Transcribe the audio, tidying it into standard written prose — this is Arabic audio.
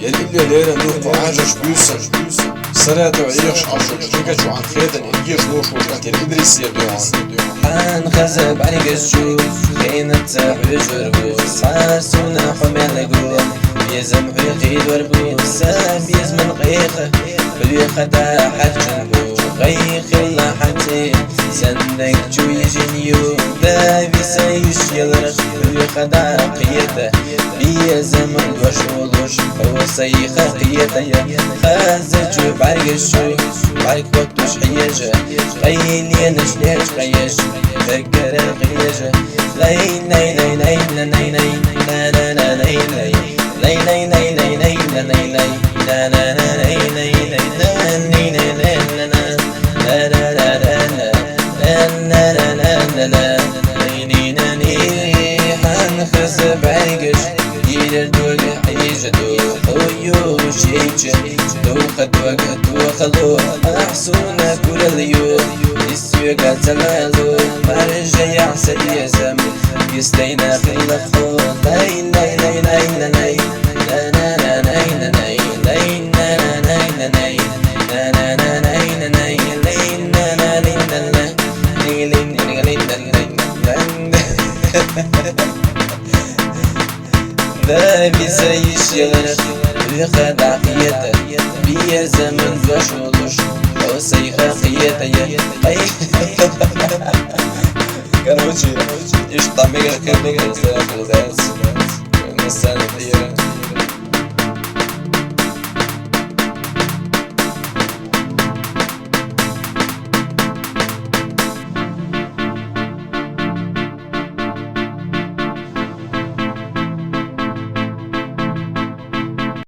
يلي ليلة نوح عاجش بيوسن سرات وعيش عشان شركة وعن خيدا يجيش نوش وقت الإدريس يدوان حان خزب عليك الشوف كينت سابع جربو صار سونا حمل قول يزم حيقيد وربو ساب يزمن غيخه باليخه دا حد جنبو غيخ الله حتي سندك جو يجنيو دا بيسيش يلرخ باليخه دا قيته بيزمن وشولوش هو سيخه قيته خازج بعرق الشوف بعرق وقتوش حيجه غيلي نشليش قيش فكر قيجه لي لي لي لي لي لي لا لا لا لي لي لي لي لي لي لي لي لي لا لا لا لي لي لي لي لي لا لا لا لا لا لا لا لا لي لي حنخس بعرقش يردو حيجدو خيو شيجه دوخ خلو أحسونا كل اليوم السيوغا تلالو مرجع سيزم يستينا في الخو لاي لاي لاي لاي لاي لا لا لا لاي لاي لاي لا لا لاي لاي لا لا لا لاي لاي لاي لا لا لاي لا بيسيش يغرق بخدع قيته بيا زمن فشولوش أو سيخة قيته كانوا وجهي إيش طعمي غير كده